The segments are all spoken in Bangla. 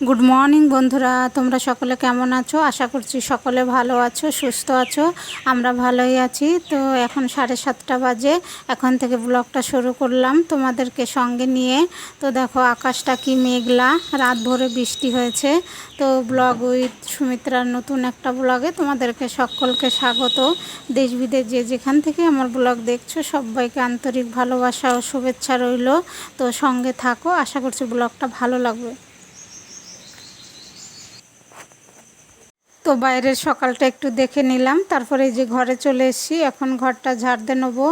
গুড মর্নিং বন্ধুরা, তোমরা সকলে কেমন আছো? আশা করছি সকলে ভালো আছো, সুস্থ আছো। আমরা ভালোই আছি। তো এখন 7:30 বাজে। এখন থেকে ব্লগটা শুরু করলাম তোমাদেরকে সঙ্গে নিয়ে। তো দেখো আকাশটা কি মেঘলা, রাত ভরে বৃষ্টি হয়েছে। তো ব্লগ উইথ সুমিত্রার নতুন একটা ব্লগে তোমাদেরকে সকলকে স্বাগত। দেশ বিদেশ যে যেখান থেকে আমার ব্লগ দেখছো সবাইকে আন্তরিক ভালোবাসা ও শুভেচ্ছা রইল। তো সঙ্গে থাকো, আশা করছি ব্লগটা ভালো লাগবে। তো বাইরের সকালটা একটু দেখে নিলাম, তারপরে এই যে ঘরে চলে এসেছি। এখন ঘরটা ঝাড় দিয়ে নেবো।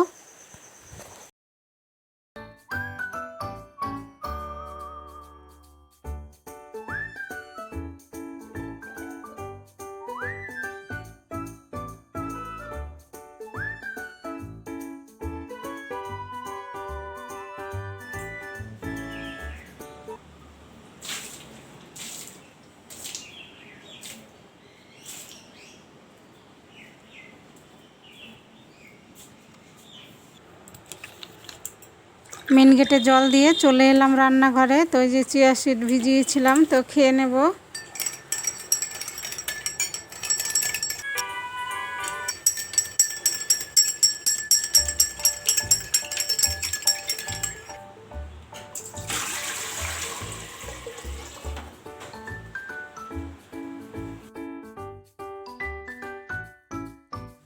মেন গেটে জল দিয়ে চলে এলাম রান্নাঘরে। তো এই যে চিয়া সিড ভিজিয়েছিলাম, তো খেয়ে নেব।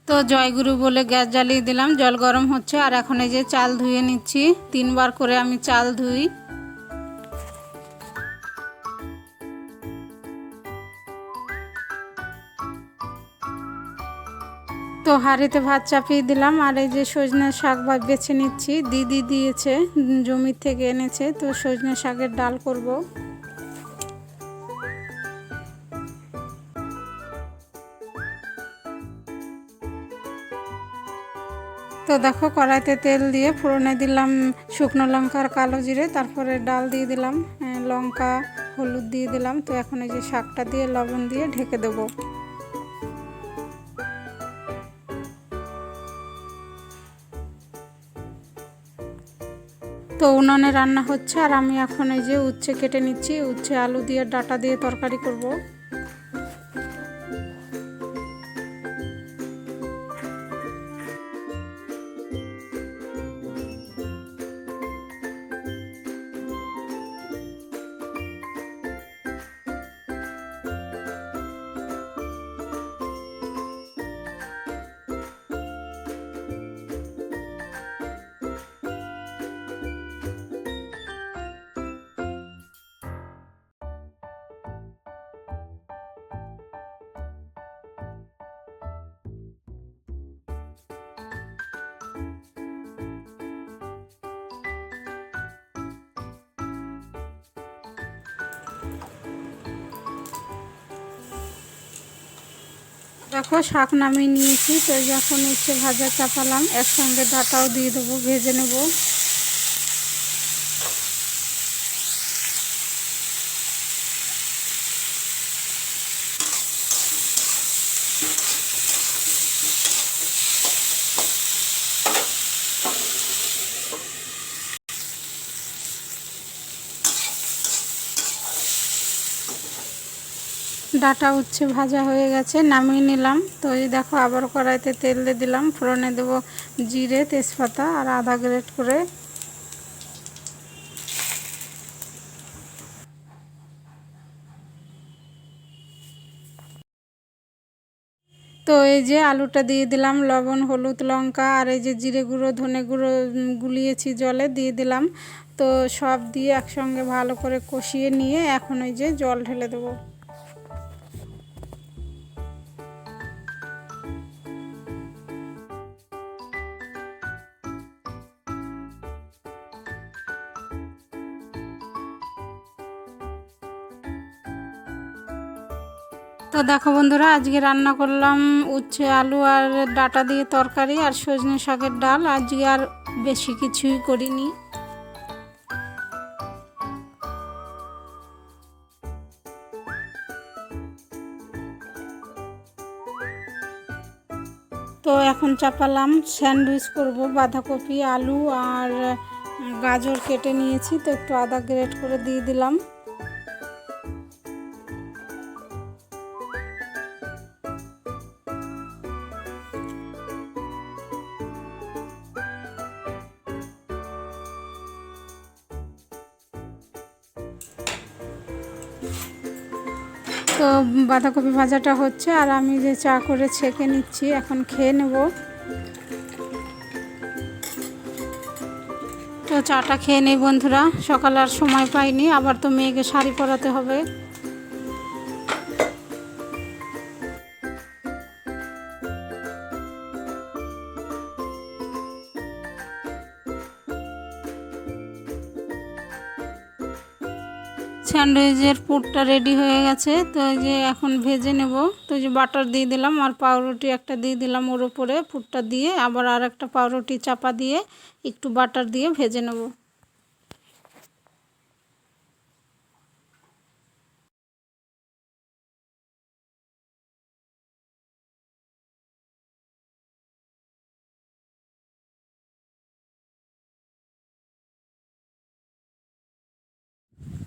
তো জয়গুরু বলে গ্যাস জ্বালিয়ে দিলাম, জল গরম হচ্ছে। আর এখন এই যে চাল ধুয়ে নিচ্ছি, 3বার করে আমি চাল ধুই। তো হাঁড়িতে ভাত চাপিয়ে দিলাম। আর এই যে সজনে শাক বেছে নিচ্ছি, দিদি দিয়েছে, জমির থেকে এনেছে। তো সজনে শাকের ডাল করব। তো দেখো কড়াইতে তেল দিয়ে ফোড়নে দিলাম শুকনো লঙ্কা আর কালো জিরে, তারপরে ডাল দিয়ে দিলাম, লঙ্কা হলুদ দিয়ে দিলাম। তো এখন এই যে শাকটা দিয়ে লবণ দিয়ে ঢেকে দেবো। তো উনুনে রান্না হচ্ছে, আর আমি এখন এই যে উচ্ছে কেটে নিচ্ছি। উচ্ছে আলু দিয়ে ডাঁটা দিয়ে তরকারি করব। দেখো শাক নামিয়ে নিয়েছি। তো যখন উচ্ছে ভাজা চাপালাম, একসঙ্গে ডাঁটাও দিয়ে দেবো, ভেজে নেব। ডাঁটা উচ্ছে ভাজা হয়ে গেছে, নামিয়ে নিলাম। তো এই দেখো আবার কড়াইতে তেল দিয়ে দিলাম, ফোড়নে দেবো জিরে, তেজপাতা আর আদা গ্রেট করে। তো এই যে আলুটা দিয়ে দিলাম, লবণ হলুদ লঙ্কা আর এই যে জিরে গুঁড়ো ধনে গুঁড়ো গুলিয়েছি জলে দিয়ে দিলাম। তো সব দিয়ে একসঙ্গে ভালো করে কষিয়ে নিয়ে এখন ওই যে জল ঢেলে দেবো। তো দেখো বন্ধুরা, আজকে রান্না করলাম উচ্ছে আলু আর ডাঁটা দিয়ে তরকারি আর সজনে শাকের ডাল। আজকে আর বেশি কিছুই করিনি। তো এখন চাপালাম স্যান্ডউইচ করব। বাঁধাকপি আলু আর গাজর কেটে নিয়েছি, তো একটু আদা গ্রেট করে দিয়ে দিলাম। তো বাঁধাকপি ভাজাটা হচ্ছে আর আমি যে চা করে ছেঁকে নিচ্ছি, এখন খেয়ে নেব। তো চাটা খেয়ে নেই বন্ধুরা, সকালে আর সময় পাইনি, আবার তো মেয়েকে শাড়ি পরাতে হবে। স্যান্ডউইচের পুরটা রেডি হয়ে গেছে, তো এই যে এখন ভেজে নেব। তো এই যে বাটার দিয়ে দিলাম আর পাউরুটি একটা দিয়ে দিলাম ওর উপরে, পুরটা দিয়ে আবার আর একটা পাউরুটি চাপা দিয়ে একটু বাটার দিয়ে ভেজে নেব।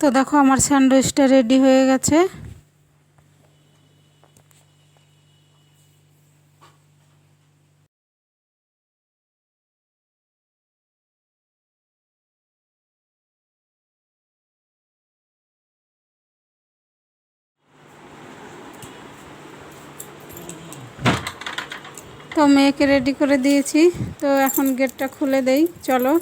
তো দেখো আমার স্যান্ডউইচটা রেডি হয়ে গেছে। তো মেয়েকে রেডি করে দিয়েছি, তো এখন গেটটা খুলে দেই, চলো।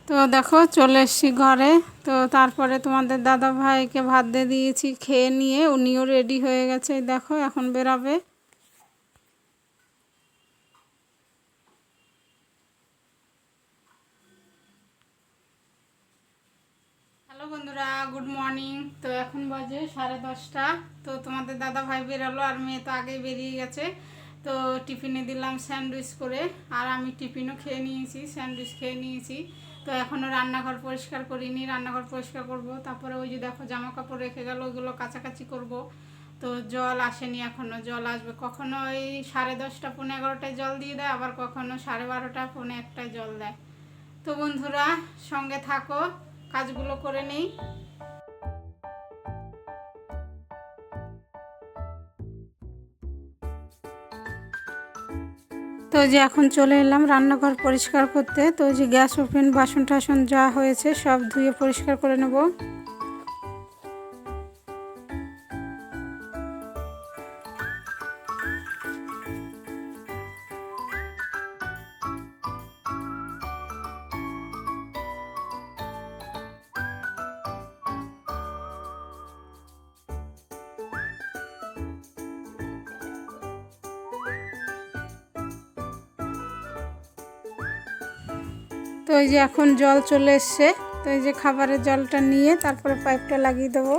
তো দেখো চলে এসেছি ঘরে। তো তারপরে তোমাদের দাদা ভাইকে ভাত দিয়ে দিয়েছি, খেয়ে নিয়ে উনিও রেডি হয়ে গেছে, দেখো এখন বেরাবে। হ্যালো বন্ধুরা, গুড মর্নিং। তো এখন বাজে 10:30। তো তোমাদের দাদা ভাই বেরোলো আর মেয়ে তো আগেই বেরিয়ে গেছে। তো টিফিনে দিলাম স্যান্ডউইচ করে, আর আমি টিফিনও খেয়ে নিয়েছি, স্যান্ডউইচ খেয়ে নিয়েছি। তো এখনও রান্নাঘর পরিষ্কার করিনি, রান্নাঘর পরিষ্কার করব। তারপরে ওই যে দেখো জামা কাপড় রেখে গেল, ওইগুলো কাচাকাচি করব। তো জল আসেনি এখনও, জল আসবে কখনো ওই 10:30 পৌনে 11টায় জল দিয়ে দেয়, আবার কখনো 12:30 পৌনে 1টায় জল দেয়। তো বন্ধুরা সঙ্গে থাকো, কাজগুলো করে নেই। তো যে এখন চলে এলাম রান্নাঘর পরিষ্কার করতে। তো যে গ্যাস ওভেন বাসন টাসন যা হয়েছে সব ধুয়ে পরিষ্কার করে নেব। তো এই যে এখন জল চলে এসছে, তো এই যে খাবারের জলটা নিয়ে তারপরে পাইপটা লাগিয়ে দেবো।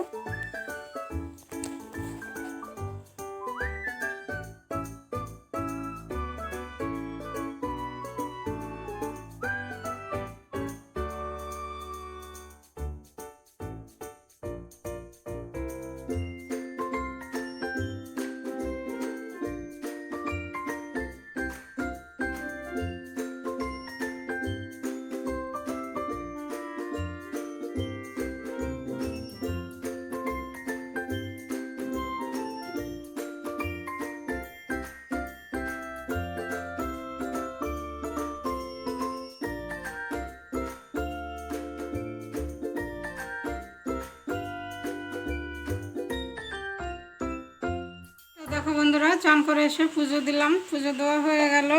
দেখো বন্ধুরা চান করে এসে পুজো দিলাম, পুজো দেওয়া হয়ে গেল।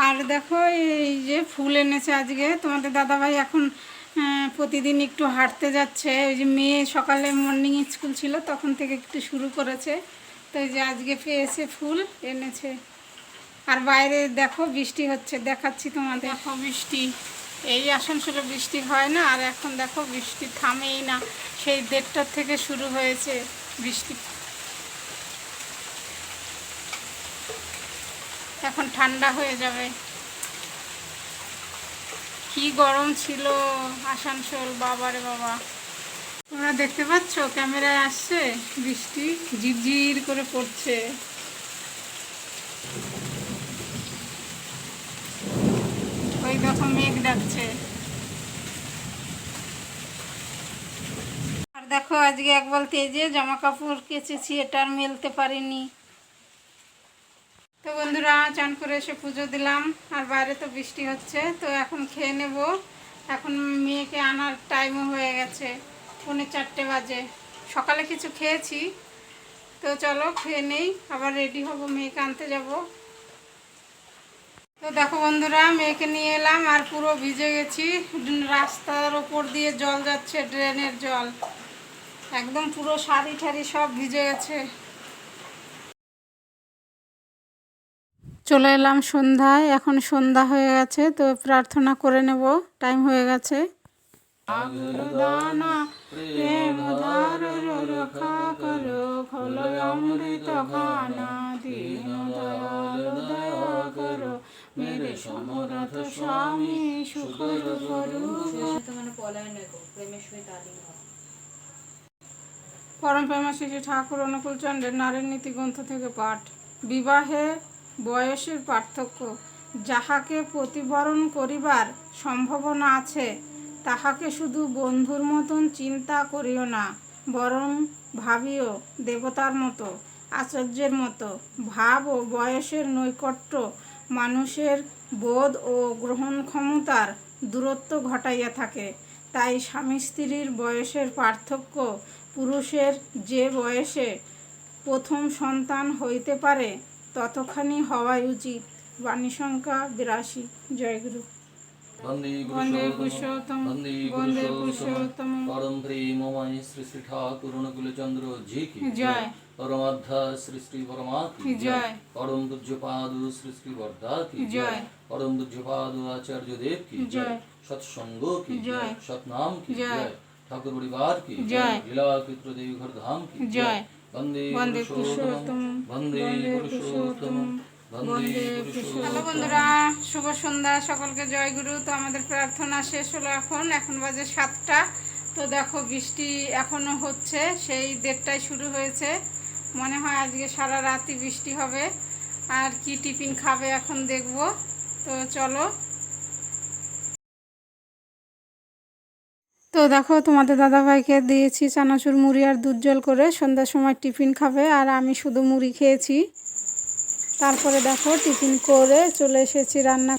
আর দেখো এই যে ফুল এনেছে আজকে তোমাদের দাদাভাই, এখন প্রতিদিন একটু হাঁটতে যাচ্ছে। ওই যে মেয়ে সকালে মর্নিং স্কুল ছিল তখন থেকে একটু শুরু করেছে। তো এই যে আজকে পেয়েছে ফুল এনেছে। আর বাইরে দেখো বৃষ্টি হচ্ছে, দেখাচ্ছি তোমাদের। দেখো বৃষ্টি, এই আসানসোলে বৃষ্টি হয় না, আর এখন দেখো বৃষ্টি থামেই না, সেই 1:30টার থেকে শুরু হয়েছে বৃষ্টি। এখন ঠান্ডা হয়ে যাবে। কি গরম ছিল আসানসোল, বাবারে বাবা। তোমরা দেখতে পাচ্ছ ক্যামেরায় আসছে, বৃষ্টি ঝিরঝির করে পড়ছে। ওই দেখো মেঘ ডাকছে। আর দেখো আজকে এক বালতি এই যে জামা কাপড় কেচেছি, এটা আর মেলতে পারিনি। তো বন্ধুরা চান করে এসে পুজো দিলাম, আর বাইরে তো বৃষ্টি হচ্ছে। তো এখন খেয়ে নেব। এখন মেয়েকে আনার টাইমও হয়ে গেছে, 3:45 বাজে। সকালে কিছু খেয়েছি, তো চলো খেয়ে নেই, আবার রেডি হব, মেয়েকে আনতে যাব। তো দেখো বন্ধুরা মেয়েকে নিয়ে এলাম, আর পুরো ভিজে গেছি। রাস্তার ওপর দিয়ে জল যাচ্ছে, ড্রেনের জল, একদম পুরো শাড়ি ঠাড়ি সব ভিজে গেছে। চলে এলাম সন্ধ্যায়, এখন সন্ধ্যা হয়ে গেছে, তো প্রার্থনা করে নেব, টাইম হয়ে গেছে। প্রেম ধারর রক্ষা করো, খোলো অমৃত খানা, দীন দয়াল দয়া করো, মেরে সমরথ স্বামী সুখর করু। পরম প্রেমাশিসী ঠাকুর অনুকূলচন্দ্রের নারীর নীতি গ্রন্থ থেকে পাঠ। বিবাহে বয়সের পার্থক্য যাহাকে প্রতিবরণ করিবার সম্ভাবনা আছে, তাহাকে শুধু বন্ধুর মতন চিন্তা করিও না, বরং ভাবিও দেবতার মতো, আচার্যের মতো। ভাব ও বয়সের নৈকট্য মানুষের বোধ ও গ্রহণ ক্ষমতার দূরত্ব ঘটাইয়া থাকে। তাই স্বামী স্ত্রীর বয়সের পার্থক্য পুরুষের যে বয়সে প্রথম সন্তান হইতে পারে ততখানি হওয়াই উচিত। বাণী সংখ্যা 82। জয়গুরু। বন্দে পুরুষোত্তম, বন্দে পুরুষোত্তম। পরম প্রেমময় শ্রী শ্রী ঠাকুর অনুকূলচন্দ্র জি কি জয়। পরমাধ্যা শ্রী শ্রী পরমা কি জয়। পরম পূজ্যপাদ শ্রী শ্রী বর্ধা কি জয়। পরম পূজ্যপাদ আচার্য দেব কি জয়। সৎসঙ্গ কি জয়। সতনাম কি জয়। ঠাকুর পরিবার কি জয়। লীলা ক্ষেত্র দেবী ঘর ধাম কি জয়। বন্দে বন্দে পুরুষোত্তম, পুরুষোত্তম, বন্দে পুরুষোত্তম, বন্দে পুরুষোত্তম। হ্যালো বন্ধুরা, শুভ সন্ধ্যা, সকলকে জয়গুরু। তো আমাদের প্রার্থনা শেষ হলো, এখন বাজে 7টা। তো দেখো বৃষ্টি এখনো হচ্ছে, সেই 1:30টায় শুরু হয়েছে। মনে হয় আজকে সারা রাতই বৃষ্টি হবে। আর কি টিফিন খাবে এখন দেখব। তো চলো। তো দেখো তোমাদের দাদাভাইকে দিয়েছি চানাচুর মুড়ি আর দুধ জল করে, সন্ধ্যার সময় টিফিন খাবে, আর আমি শুধু মুড়ি খেয়েছি। তারপরে দেখো টিফিন করে চলে এসেছি রান্না।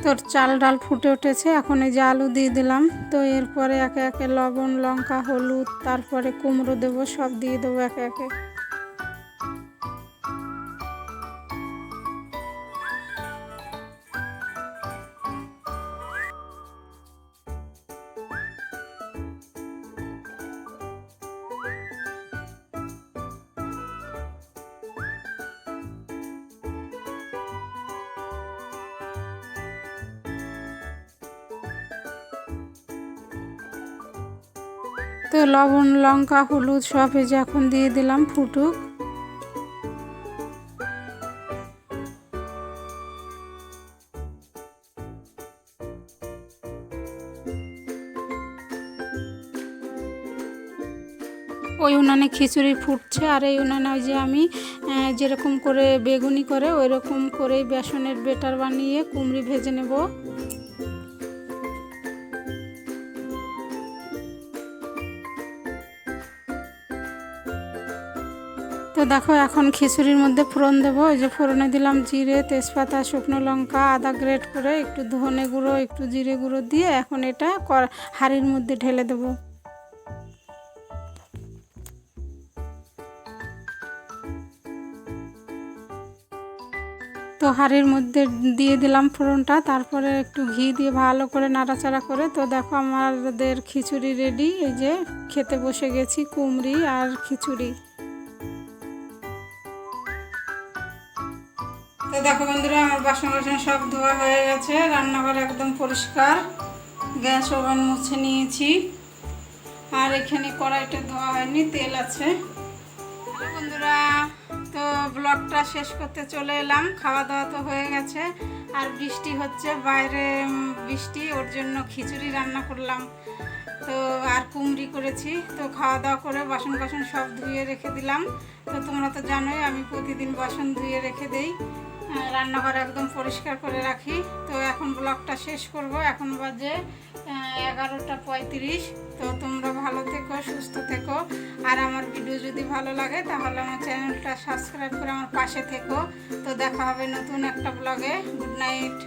তোর চাল ডাল ফুটে উঠেছে, এখন এই যে আলু দিয়ে দিলাম। তো এরপরে একে একে লবণ, লঙ্কা, হলুদ, তারপরে কুমড়ো দেবো, সব দিয়ে দেবো একে একে। তো লবণ, লঙ্কা, হলুদ সব এই যে এখন দিয়ে দিলাম, ফুটুক। ওই উনানে খিচুড়ি ফুটছে, আর এই উনানে ওই যে আমি যেরকম করে বেগুনি করে ওই রকম করেই বেসনের বেটার বানিয়ে কুমড়ি ভেজে নেব। তো দেখো এখন খিচুড়ির মধ্যে ফোড়ন দেবো। ওই যে ফোড়নে দিলাম জিরে, তেজপাতা, শুকনো লঙ্কা, আদা গ্রেট করে, একটু ধনে গুঁড়ো, একটু জিরে গুঁড়ো দিয়ে এখন এটা হাঁড়ির মধ্যে ঢেলে দেবো। তো হাঁড়ির মধ্যে দিয়ে দিলাম ফোড়নটা, তারপরে একটু ঘি দিয়ে ভালো করে নাড়াচাড়া করে। তো দেখো আমাদের খিচুড়ি রেডি। এই যে খেতে বসে গেছি, কুমড়ি আর খিচুড়ি। তো দেখো বন্ধুরা আমার বাসন সব ধোয়া হয়ে গেছে, রান্নাঘর একদম পরিষ্কার। গ্যাস ওভেন মুছে নিয়েছি, আর এখানে কড়াইটা ধোয়া হয়নি, তেল আছে। হ্যালো বন্ধুরা, তো ব্লগটা শেষ করতে চলে এলাম। খাওয়া দাওয়া তো হয়ে গেছে, আর বৃষ্টি হচ্ছে বাইরে, বৃষ্টি, ওর জন্য খিচুড়ি রান্না করলাম, তো আর কুমড়ি করেছি। তো খাওয়া দাওয়া করে বাসন বাসন সব ধুয়ে রেখে দিলাম। তো তোমরা তো জানোই আমি প্রতিদিন বাসন ধুয়ে রেখে দেই, রান্নাঘর একদম পরিষ্কার করে রাখি। তো এখন ব্লগটা শেষ করব, এখন বাজে 11:35। তো তোমরা ভালো থেকো, সুস্থ থেকো, আর আমার ভিডিও যদি ভালো লাগে তাহলে আমার চ্যানেলটা সাবস্ক্রাইব করে আমার পাশে থেকো। তো দেখা হবে নতুন একটা ব্লগে। Good night.